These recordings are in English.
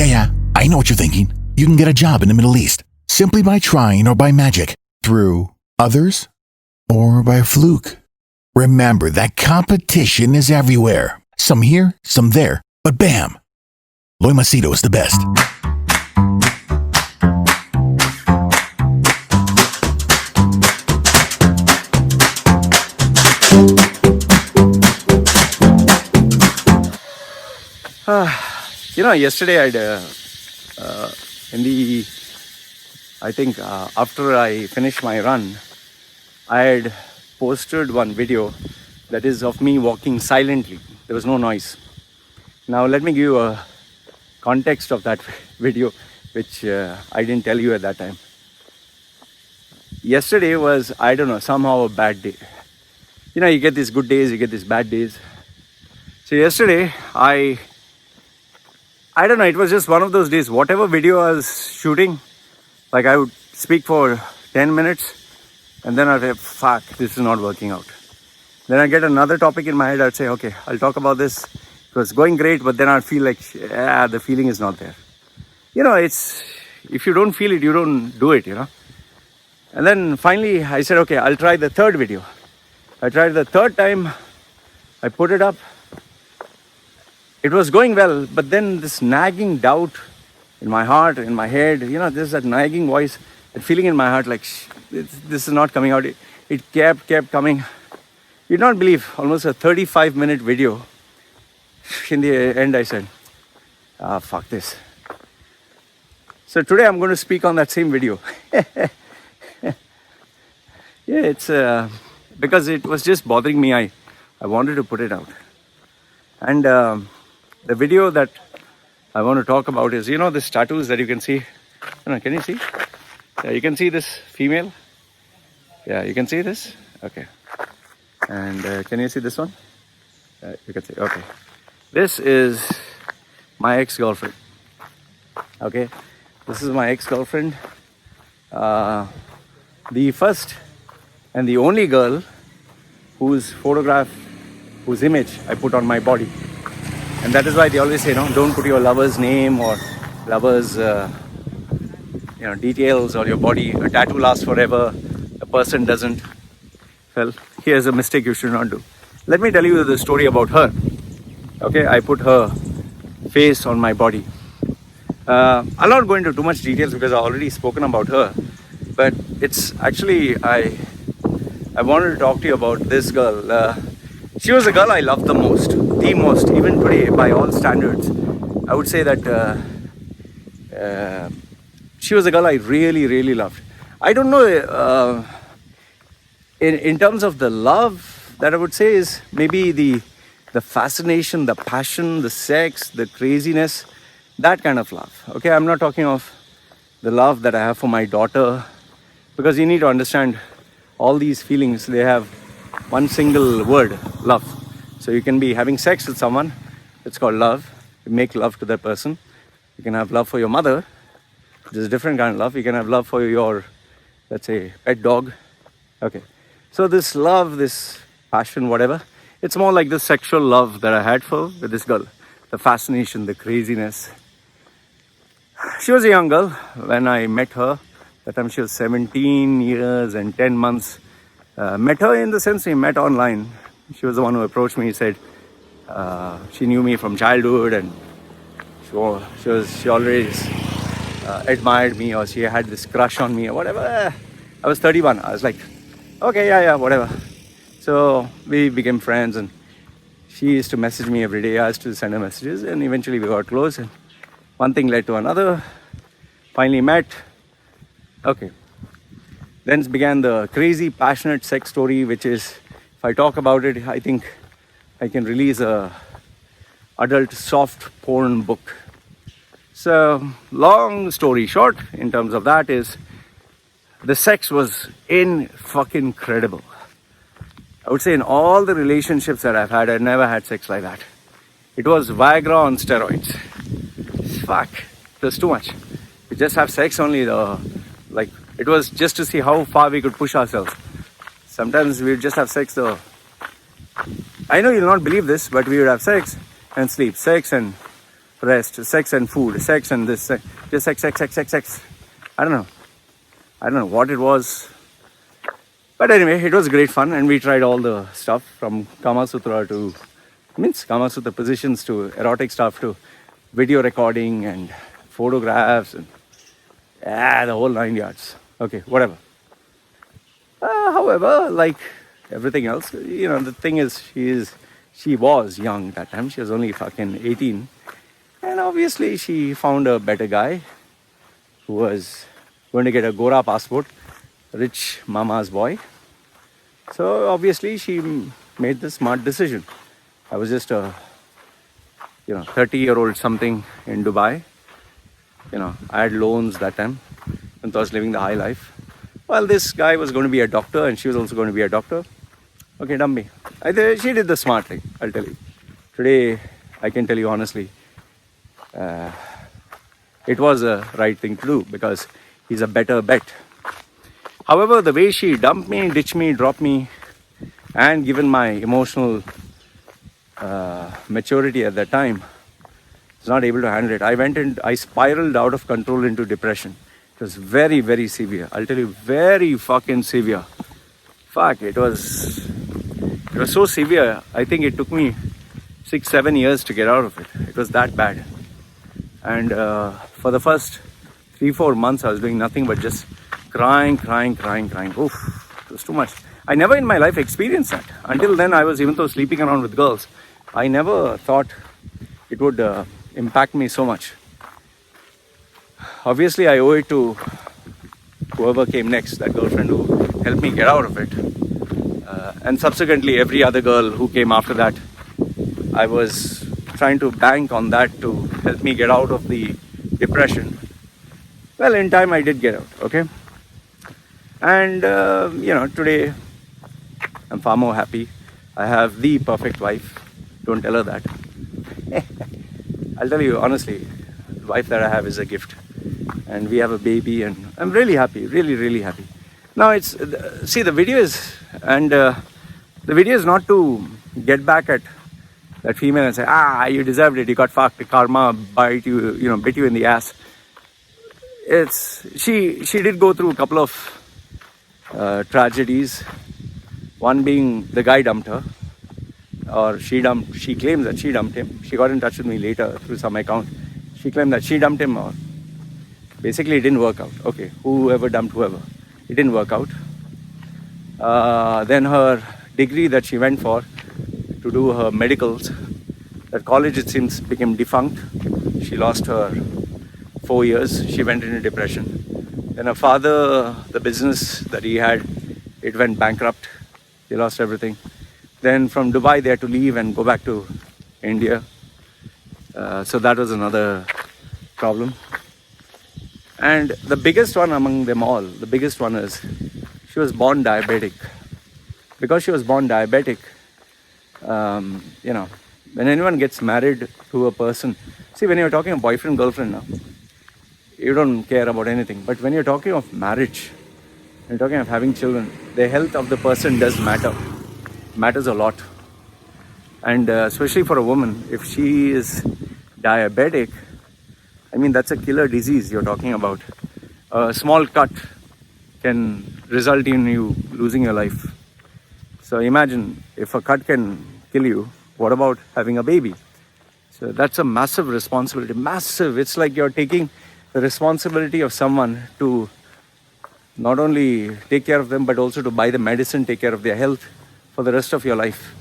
Yeah, I know what you're thinking. You can get a job in the Middle East simply by trying or by magic, through others, or by a fluke. Remember that competition is everywhere. Some here, some there, but bam! Loy Machedo is the best. Yesterday after I finished my run, I had posted one video that is of me walking silently. There was no noise. Now let me give you a context of that video, which I didn't tell you at that time. Yesterday was, somehow a bad day. You get these good days, you get these bad days. So yesterday, it was just one of those days. Whatever video I was shooting, like I would speak for 10 minutes and then I'd say, fuck, this is not working out. Then I get another topic in my head. I'd say, okay, I'll talk about this. It was going great, but then I'd feel like, the feeling is not there. If you don't feel it, you don't do it, And then finally I said, okay, I'll try the third video. I tried the third time. I put it up. It was going well, but then this nagging doubt in my heart, in my head, there's that nagging voice, that feeling in my heart like, this is not coming out. It kept coming. You'd not believe, almost a 35-minute video. In the end, I said, fuck this. So today I'm going to speak on that same video. It's because it was just bothering me. I wanted to put it out. And the video that I want to talk about is, these tattoos that you can see. Can you see? Yeah, you can see this female. Yeah, you can see this? Okay. And can you see this one? You can see. Okay. This is my ex-girlfriend. Okay. This is my ex-girlfriend. The first and the only girl whose image I put on my body. And that is why they always say, don't put your lover's name or lover's, details or your body. A tattoo lasts forever. A person doesn't. Well, here's a mistake you should not do. Let me tell you the story about her. Okay, I put her face on my body. I'll not go into too much details because I've already spoken about her. But it's actually, I wanted to talk to you about this girl. She was the girl I loved the most, even today, by all standards. I would say that she was a girl I really, really loved. I don't know, in terms of the love that I would say is maybe the fascination, the passion, the sex, the craziness, that kind of love. Okay, I'm not talking of the love that I have for my daughter, because you need to understand all these feelings, they have one single word, love. So you can be having sex with someone, it's called love. You make love to that person. You can have love for your mother, which is a different kind of love. You can have love for your, let's say, pet dog. Okay. So this love, this passion, whatever, it's more like the sexual love that I had with this girl. The fascination, the craziness. She was a young girl when I met her. That time she was 17 years and 10 months. Met her in the sense we met online. She was the one who approached me. Said she knew me from childhood and she always admired me, or she had this crush on me or whatever. I was 31. I was like, okay, yeah, whatever. So we became friends and she used to message me every day. I used to send her messages and eventually we got close and one thing led to another. Finally met. Okay. Then began the crazy, passionate sex story, which is, if I talk about it, I think I can release a adult soft porn book. So, long story short, in terms of that is, the sex was fucking incredible. I would say in all the relationships that I've had, I never had sex like that. It was Viagra on steroids. Fuck, it was too much. We just have sex only, it was just to see how far we could push ourselves. Sometimes we would just have sex though. I know you'll not believe this, but we would have sex and sleep. Sex and rest, sex and food, sex and this, just sex. I don't know what it was. But anyway, it was great fun, and we tried all the stuff from Kama Sutra Kama Sutra positions to erotic stuff to video recording and photographs and the whole 9 yards. Okay, whatever. However, like everything else, the thing is, she was young that time. She was only fucking 18. And obviously, she found a better guy who was going to get a Gora passport, rich mama's boy. So obviously, she made the smart decision. I was just a 30-year-old something in Dubai. I had loans that time and I was living the high life. Well, this guy was going to be a doctor and she was also going to be a doctor. Okay, dummy. She did the smart thing, I'll tell you. Today, I can tell you honestly, it was a right thing to do because he's a better bet. However, the way she dumped me, ditched me, dropped me, and given my emotional maturity at that time, I was not able to handle it. I spiraled out of control into depression. It was very, very severe. I'll tell you, very fucking severe. Fuck, it was so severe. I think it took me 6-7 years to get out of it. It was that bad. And for the first 3-4 months, I was doing nothing but just crying. Oof, it was too much. I never in my life experienced that. Until then, I was, even though sleeping around with girls, I never thought it would impact me so much. Obviously, I owe it to whoever came next, that girlfriend who helped me get out of it. And subsequently, every other girl who came after that, I was trying to bank on that to help me get out of the depression. Well, in time, I did get out, okay? And, today, I'm far more happy. I have the perfect wife. Don't tell her that. I'll tell you honestly, the wife that I have is a gift. And we have a baby and I'm really happy, really, really happy. Now the video is not to get back at that female and say, you deserved it, you got fucked, karma bit you in the ass. She did go through a couple of tragedies. One being the guy dumped her, or she claims that she dumped him. She got in touch with me later through some account. She claimed that she dumped him, or basically it didn't work out. Okay, whoever dumped whoever, it didn't work out. Then her degree that she went for to do her medicals, that college it seems became defunct. She lost her 4 years. She went into depression. Then her father, the business that he had, it went bankrupt. They lost everything. Then from Dubai, they had to leave and go back to India. So that was another problem. And the biggest one among them all, the biggest one is she was born diabetic. Because she was born diabetic, when anyone gets married to a person, see, when you're talking of boyfriend, girlfriend now, you don't care about anything. But when you're talking of marriage, when you're talking of having children, the health of the person does matter. Matters a lot. And especially for a woman, if she is diabetic, I mean, that's a killer disease you're talking about. A small cut can result in you losing your life. So imagine, if a cut can kill you, what about having a baby? So that's a massive responsibility. Massive. It's like you're taking the responsibility of someone to not only take care of them, but also to buy the medicine, take care of their health for the rest of your life.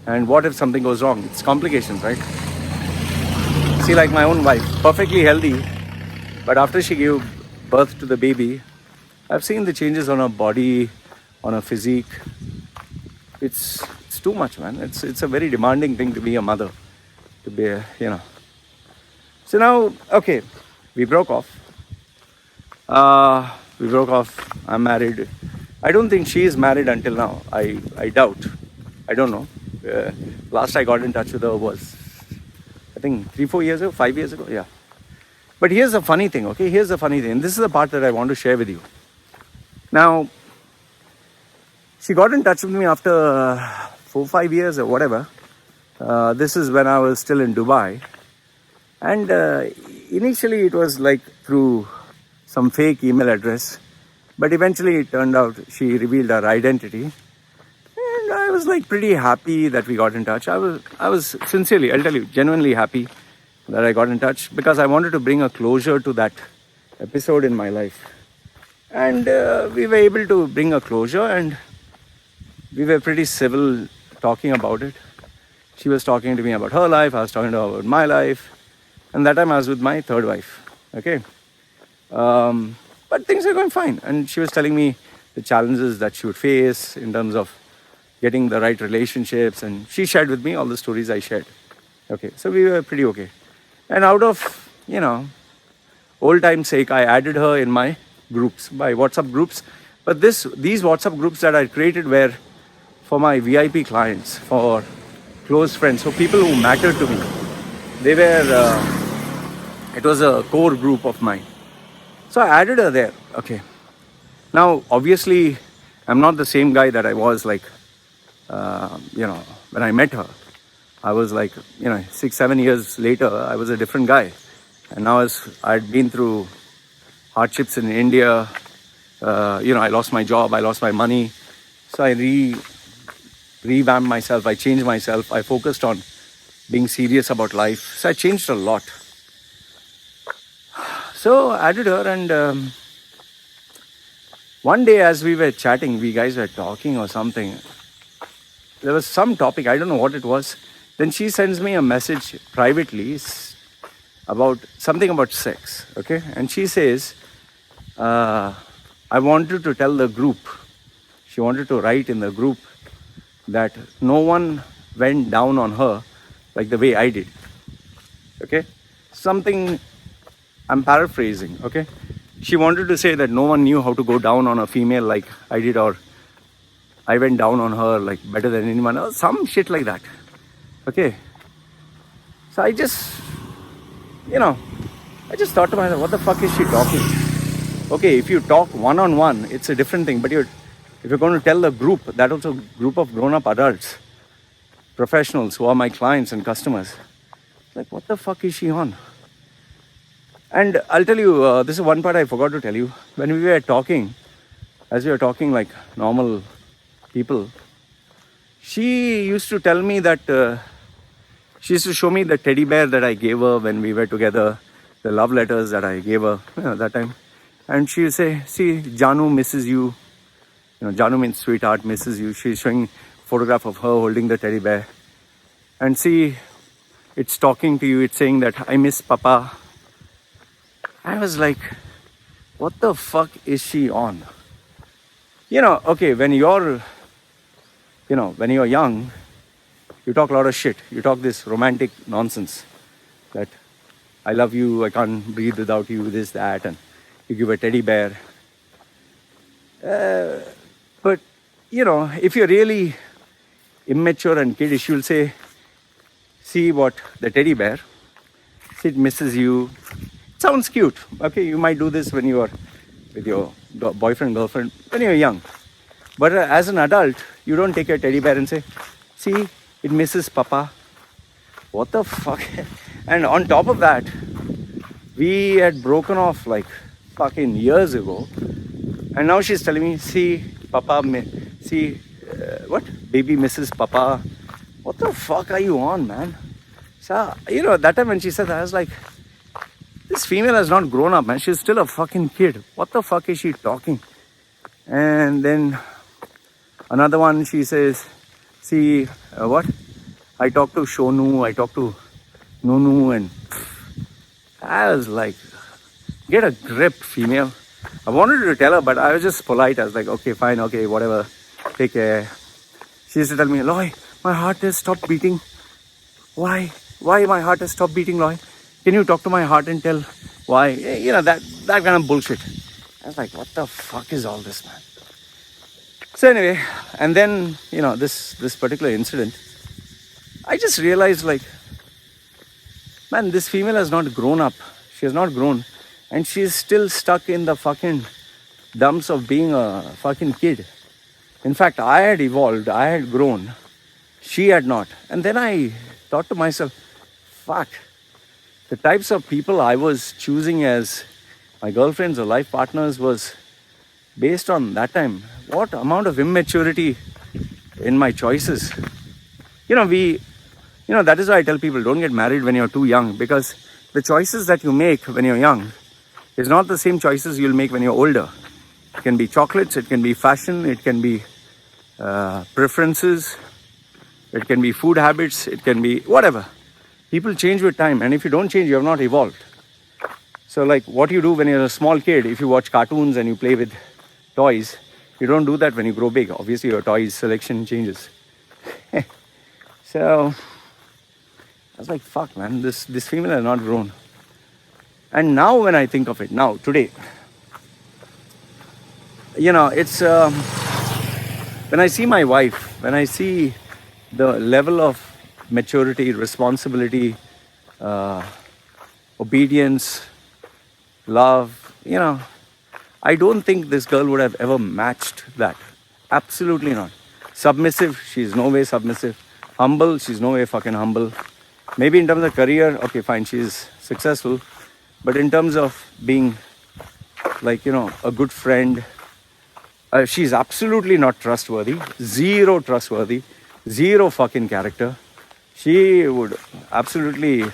And what if something goes wrong? It's complications, right? See, like my own wife, perfectly healthy, but after she gave birth to the baby, I've seen the changes on her body, on her physique. It's too much, man. It's a very demanding thing to be a mother, to be So now, okay, we broke off. I'm married. I don't think she is married until now. I doubt. I don't know. Last I got in touch with her was, I think 3-4 years ago, 5 years ago. Yeah. But here's the funny thing, okay? Here's the funny thing. And this is the part that I want to share with you. Now, she got in touch with me after 4-5 years or whatever. This is when I was still in Dubai. And initially it was like through some fake email address, but eventually it turned out she revealed her identity. And I was like pretty happy that we got in touch. I was sincerely, I'll tell you, genuinely happy that I got in touch, because I wanted to bring a closure to that episode in my life. And we were able to bring a closure, and we were pretty civil talking about it. She was talking to me about her life, I was talking to her about my life. And that time I was with my third wife. Okay. But things are going fine. And she was telling me the challenges that she would face in terms of getting the right relationships. And she shared with me all the stories I shared. Okay. So we were pretty okay. And out of, old time's sake, I added her in my groups, my WhatsApp groups. But these WhatsApp groups that I created were for my VIP clients, for close friends, for people who mattered to me. They were, it was a core group of mine. So I added her there. Okay. Now, obviously, I'm not the same guy that I was like, when I met her. I was like, 6-7 years later, I was a different guy. And now I'd been through hardships in India. I lost my job, I lost my money. So I revamped myself, I changed myself, I focused on being serious about life. So I changed a lot. So I added her, and one day as we were chatting, we guys were talking or something. There was some topic, I don't know what it was. Then she sends me a message privately about something about sex, okay? And she says, I wanted to tell the group, she wanted to write in the group that no one went down on her like the way I did, okay? Something, I'm paraphrasing, okay? She wanted to say that no one knew how to go down on a female like I did, or I went down on her like better than anyone else, some shit like that, okay? So I just thought to myself, what the fuck is she talking? Okay, if you talk one-on-one, it's a different thing, but if you're going to tell the group, that also group of grown-up adults, professionals who are my clients and customers, like, what the fuck is she on? And I'll tell you, this is one part I forgot to tell you. When we were talking, as we were talking like normal people, she used to tell me that, she used to show me the teddy bear that I gave her when we were together, the love letters that I gave her that time. And she would say, see, Janu misses you. Janu means sweetheart, misses you. She's showing a photograph of her holding the teddy bear. And see, it's talking to you, it's saying that I miss Papa. I was like, what the fuck is she on? Okay, when you're young, you talk a lot of shit. You talk this romantic nonsense that I love you, I can't breathe without you, this, that, and you give a teddy bear. But, if you're really immature and kiddish, you'll say, see what, the teddy bear, see, it misses you. It sounds cute. Okay, you might do this when you are with your boyfriend, girlfriend, when you're young. But as an adult, you don't take your teddy bear and say, see, it misses Papa. What the fuck? And on top of that, we had broken off like fucking years ago. And now she's telling me, see, Papa, what? Baby misses Papa. What the fuck are you on, man? So, that time when she said that, I was like, this female has not grown up, man. She's still a fucking kid. What the fuck is she talking? And then another one, she says, see, what? I talked to Shonu, I talked to Nunu, and I was like, get a grip, female. I wanted to tell her, but I was just polite. I was like, okay, fine, okay, whatever. Take care. She used to tell me, Loy, my heart has stopped beating. Why? Why my heart has stopped beating, Loy? Can you talk to my heart and tell why? That kind of bullshit. I was like, what the fuck is all this, man? So anyway, and then, this particular incident, I just realized, like, man, this female has not grown up. She has not grown. And she's still stuck in the fucking dumps of being a fucking kid. In fact, I had evolved. I had grown. She had not. And then I thought to myself, fuck. the types of people I was choosing as my girlfriends or life partners was based on that time. What amount of immaturity in my choices. That is why I tell people don't get married when you're too young, because the choices that you make when you're young is not the same choices you'll make when you're older. It can be chocolates, it can be fashion, it can be preferences, it can be food habits, it can be whatever. People change with time, and if you don't change, you have not evolved. So like what you do when you're a small kid, if you watch cartoons and you play with toys, you don't do that when you grow big. Obviously your toys selection changes. So I was like, fuck man, this female has not grown. And now when I think of it, now, today, it's when I see my wife, when I see the level of maturity, responsibility, obedience, love, I don't think this girl would have ever matched that. Absolutely not. Submissive, she's no way submissive. Humble, she's no way fucking humble. Maybe in terms of career, okay, fine, she's successful. But in terms of being like, a good friend, she's absolutely not trustworthy. Zero trustworthy. Zero fucking character. She would absolutely,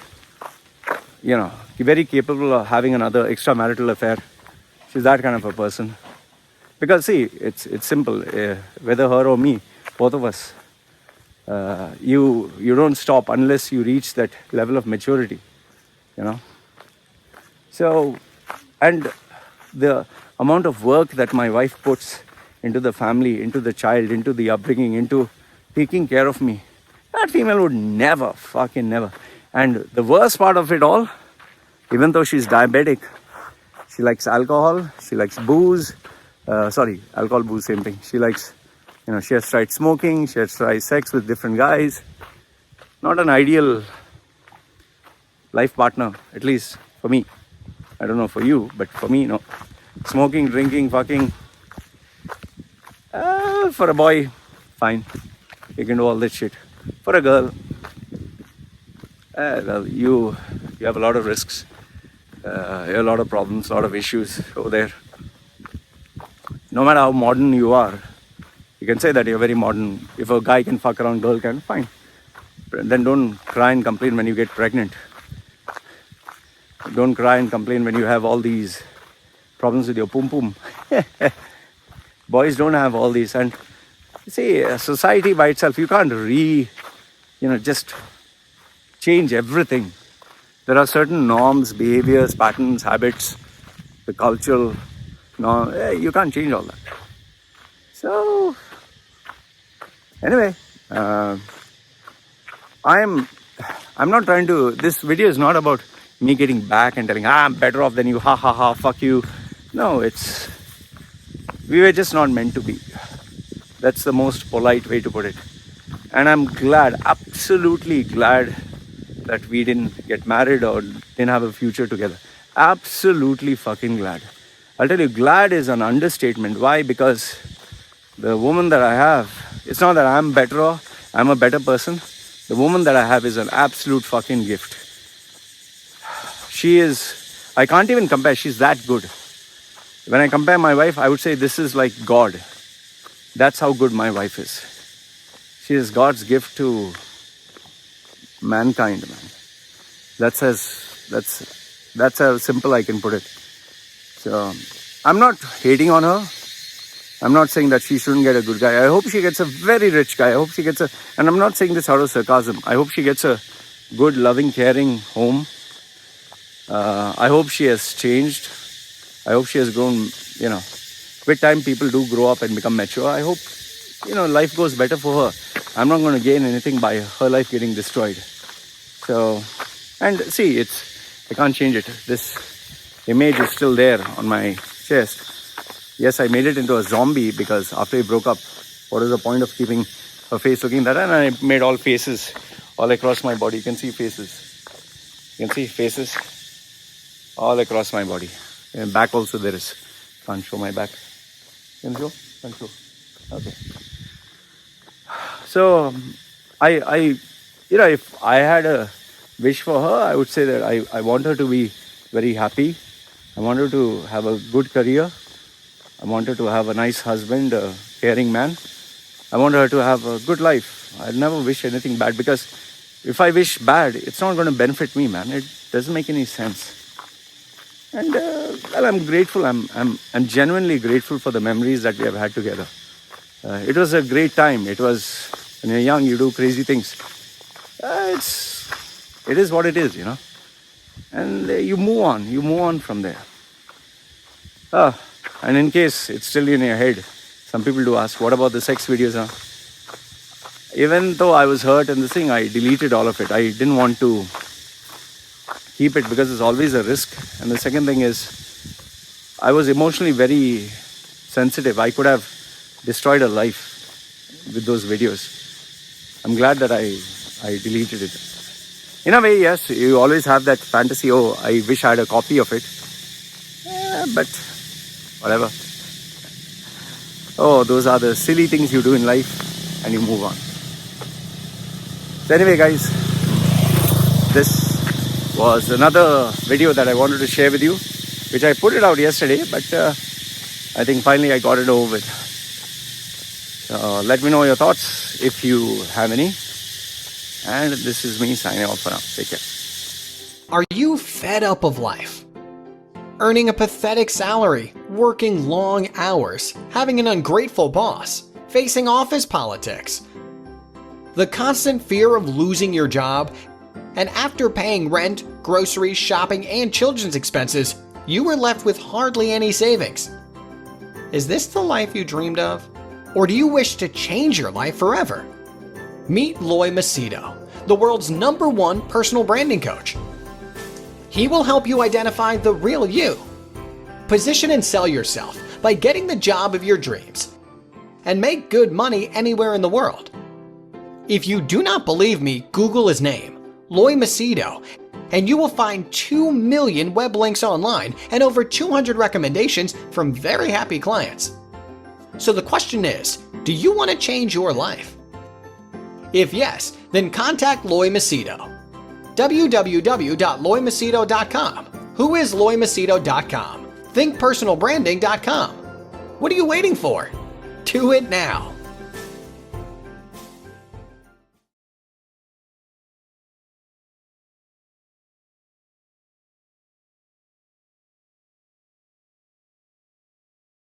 be very capable of having another extramarital affair. She's that kind of a person. Because see, it's simple. Whether her or me, both of us, you don't stop unless you reach that level of maturity, So, and the amount of work that my wife puts into the family, into the child, into the upbringing, into taking care of me, that female would never, fucking never. And the worst part of it all, even though she's diabetic, she likes alcohol, she likes booze. Alcohol, booze, same thing. She likes, she has tried smoking, she has tried sex with different guys. Not an ideal life partner, at least for me. I don't know for you, but for me, no. Smoking, drinking, fucking. For a boy, fine. You can do all that shit. For a girl, well, you have a lot of risks. You have a lot of problems, a lot of issues over there. No matter how modern you are, you can say that you're very modern. If a guy can fuck around, girl can, fine. Then don't cry and complain when you get pregnant. Don't cry and complain when you have all these problems with your pum pum. Boys don't have all these. And see, society by itself, you can't just change everything. There are certain norms, behaviors, patterns, habits, the cultural norm. You can't change all that. So, anyway, I'm not trying to. This video is not about me getting back and telling, I'm better off than you, ha ha ha, fuck you. No, we were just not meant to be. That's the most polite way to put it. And I'm glad, absolutely glad, that we didn't get married or didn't have a future together. Absolutely fucking glad. I'll tell you, glad is an understatement. Why? Because the woman that I have, it's not that I'm better or I'm a better person. The woman that I have is an absolute fucking gift. She is, I can't even compare, she's that good. When I compare my wife, I would say this is like God. That's how good my wife is. She is God's gift to mankind, man. That's how simple I can put it. So I'm not hating on her. I'm not saying that she shouldn't get a good guy. I hope she gets a very rich guy. I hope she gets and I'm not saying this out of sarcasm. I hope she gets a good, loving, caring home. I hope she has changed. I hope she has grown, with time people do grow up and become mature. I hope, life goes better for her. I'm not going to gain anything by her life getting destroyed. So, and see, I can't change it. This image is still there on my chest. Yes, I made it into a zombie because after we broke up, what is the point of keeping her face looking that? And I made all faces all across my body. You can see faces. You can see faces all across my body. And back also there is. Can't show my back. Can you show? Can't show. Okay. So, if I had a wish for her, I would say that I want her to be very happy. I want her to have a good career. I want her to have a nice husband, a caring man. I want her to have a good life. I never wish anything bad, because if I wish bad, it's not going to benefit me, man. It doesn't make any sense. And well, I'm grateful. I'm genuinely grateful for the memories that we have had together. It was a great time. It was, when you're young, you do crazy things. It is what it is, and you move on. You move on from there. And in case it's still in your head, some people do ask, what about the sex videos? Even though I was hurt in this thing, I deleted all of it. I didn't want to keep it because it's always a risk. And the second thing is, I was emotionally very sensitive. I could have destroyed a life with those videos. I'm glad that I deleted it. In a way, yes, you always have that fantasy, oh, I wish I had a copy of it. But whatever. Oh, those are the silly things you do in life, and you move on. So anyway, guys, this was another video that I wanted to share with you, which I put it out yesterday, but I think finally I got it over with. Let me know your thoughts if you have any. And this is me signing off for now. Take care. Are you fed up of life? Earning a pathetic salary, working long hours, having an ungrateful boss, facing office politics, the constant fear of losing your job, and after paying rent, groceries, shopping, and children's expenses, you were left with hardly any savings. Is this the life you dreamed of? Or do you wish to change your life forever? Meet Loy Machedo, the world's #1 personal branding coach. He will help you identify the real you, position and sell yourself by getting the job of your dreams, and make good money anywhere in the world. If you do not believe me, Google his name, Loy Machedo, and you will find 2 million web links online and over 200 recommendations from very happy clients. So the question is, do you want to change your life? If yes, then contact Loy Machedo. www.loymachedo.com. Who is loymachedo.com? Thinkpersonalbranding.com. What are you waiting for? Do it now.